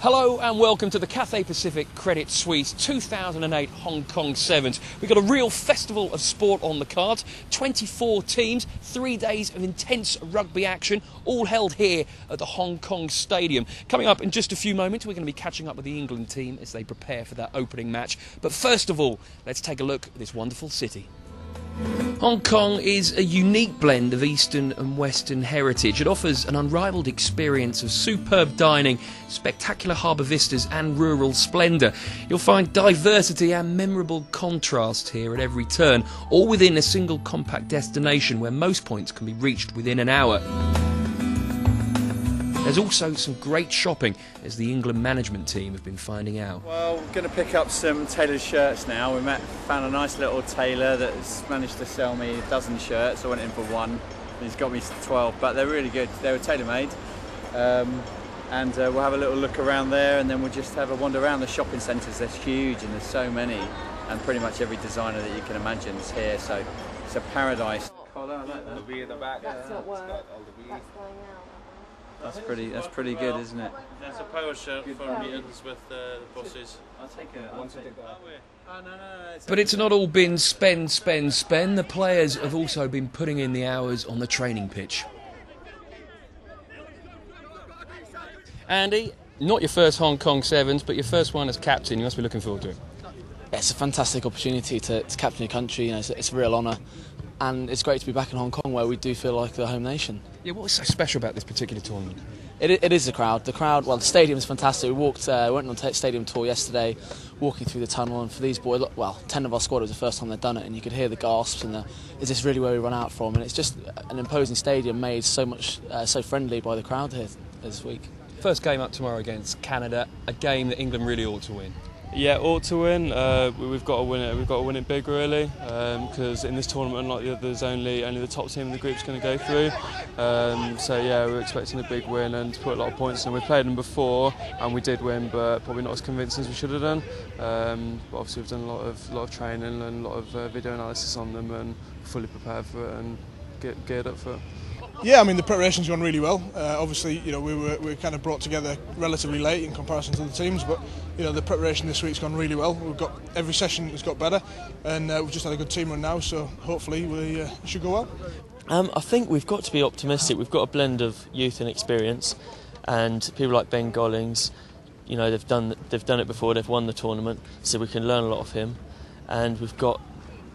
Hello and welcome to the Cathay Pacific Credit Suisse 2008 Hong Kong Sevens. We've got a real festival of sport on the cards. 24 teams, 3 days of intense rugby action, all held here at the Hong Kong Stadium. Coming up in just a few moments, we're going to be catching up with the England team as they prepare for that opening match. But first of all, let's take a look at this wonderful city. Hong Kong is a unique blend of Eastern and Western heritage. It offers an unrivalled experience of superb dining, spectacular harbour vistas and rural splendour. You'll find diversity and memorable contrast here at every turn, all within a single compact destination where most points can be reached within an hour. There's also some great shopping, as the England management team have been finding out. Well, we're going to pick up some tailored shirts now. Found a nice little tailor that's managed to sell me a dozen shirts. I went in for one, he's got me 12, but they're really good. They were tailor-made. And we'll have a little look around there, and then we'll just have a wander around the shopping centres. There's huge, and there's so many, and pretty much every designer that you can imagine is here, so it's a paradise. Collar, I like that. The V at the back. That's not work. That's going out. That's pretty good, isn't it? There's a power shirt for meetings with the bosses. I'll take it. Oh, no. But it's not all been spend. The players have also been putting in the hours on the training pitch. Andy, not your first Hong Kong Sevens, but your first one as captain. You must be looking forward to it. Yeah, it's a fantastic opportunity to captain your country. You know, it's a real honour, and it's great to be back in Hong Kong, where we do feel like the home nation. Yeah, what's so special about this particular tournament? It is the crowd. The crowd. Well, the stadium is fantastic. We went on a stadium tour yesterday, walking through the tunnel, and for these boys, 10 of our squad, it was the first time they'd done it, and you could hear the gasps and is this really where we run out from? And it's just an imposing stadium made so friendly by the crowd here this week. First game up tomorrow against Canada, a game that England really ought to win. Yeah, ought to win. We've got to win it. We've got to win it big, really, because in this tournament, unlike the others, only the top team in the group is going to go through. So yeah, we're expecting a big win and to put a lot of points in. We played them before and we did win, but probably not as convincing as we should have done. But obviously, we've done a lot of training and a lot of video analysis on them, and fully prepared for it and geared up for it. Yeah, I mean the preparation's gone really well. Obviously, we were kind of brought together relatively late in comparison to the teams, but the preparation this week's gone really well. Every session has got better, and we've just had a good team run now, so hopefully we should go well. I think we've got to be optimistic. We've got a blend of youth and experience, and people like Ben Gollings, they've done it before. They've won the tournament, so we can learn a lot of him, and we've got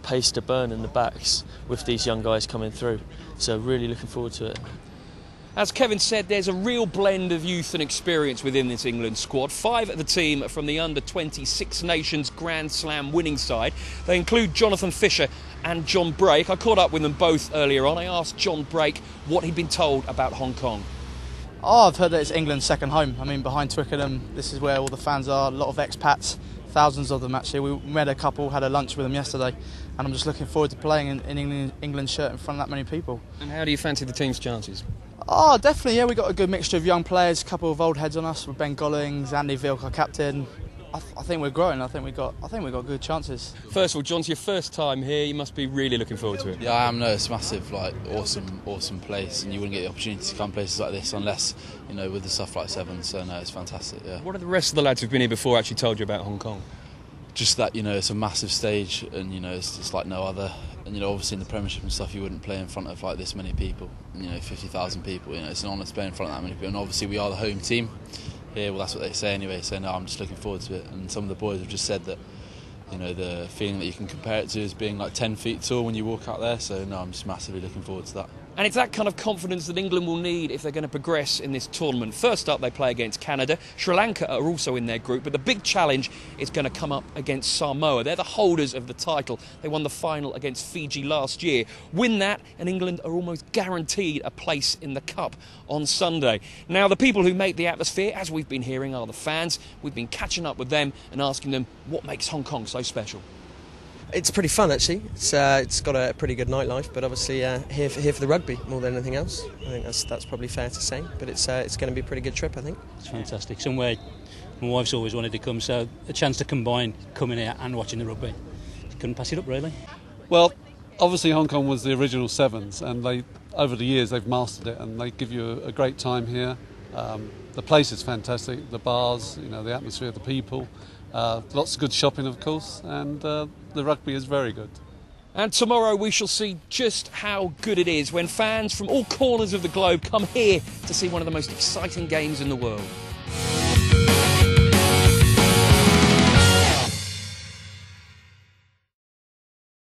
pace to burn in the backs with these young guys coming through, so really looking forward to it. As Kevin said, there's a real blend of youth and experience within this England squad. 5 of the team are from the under-20 Six Nations Grand Slam winning side. They include Jonathan Fisher and John Brake. I caught up with them both earlier on. I asked John Brake what he'd been told about Hong Kong. I've heard that it's England's second home. I mean, behind Twickenham, this is where all the fans are, a lot of expats, thousands of them actually. We met a couple, had a lunch with them yesterday, and I'm just looking forward to playing in England's shirt in front of that many people. And how do you fancy the team's chances? Oh, definitely, yeah. We've got a good mixture of young players, a couple of old heads on us with Ben Gollings, Andy Vilk, our captain. I think we're growing. I think we've got good chances. First of all, John, it's your first time here. You must be really looking forward to it. Yeah, I am. No, it's massive, awesome place, and you wouldn't get the opportunity to come places like this unless, with the stuff like Sevens. So no, it's fantastic. Yeah. What have the rest of the lads who've been here before actually told you about Hong Kong? Just that it's a massive stage, and it's just like no other. And obviously in the Premiership and stuff, you wouldn't play in front of like this many people. 50,000 people. It's an honour to play in front of that many people, and obviously we are the home team. Yeah, well, that's what they say anyway, so no, I'm just looking forward to it. And some of the boys have just said that, the feeling that you can compare it to is being like 10 feet tall when you walk out there, so no, I'm just massively looking forward to that. And it's that kind of confidence that England will need if they're going to progress in this tournament. First up, they play against Canada. Sri Lanka are also in their group, but the big challenge is going to come up against Samoa. They're the holders of the title. They won the final against Fiji last year. Win that, and England are almost guaranteed a place in the Cup on Sunday. Now, the people who make the atmosphere, as we've been hearing, are the fans. We've been catching up with them and asking them what makes Hong Kong so special. It's pretty fun actually. It's got a pretty good nightlife, but obviously here for the rugby more than anything else. I think that's probably fair to say. But it's going to be a pretty good trip, I think. It's fantastic. Somewhere my wife's always wanted to come, so a chance to combine coming here and watching the rugby. Couldn't pass it up really. Well, obviously Hong Kong was the original Sevens, and over the years they've mastered it, and they give you a great time here. The place is fantastic. The bars, the atmosphere, the people. Lots of good shopping, of course, and the rugby is very good. And tomorrow we shall see just how good it is when fans from all corners of the globe come here to see one of the most exciting games in the world.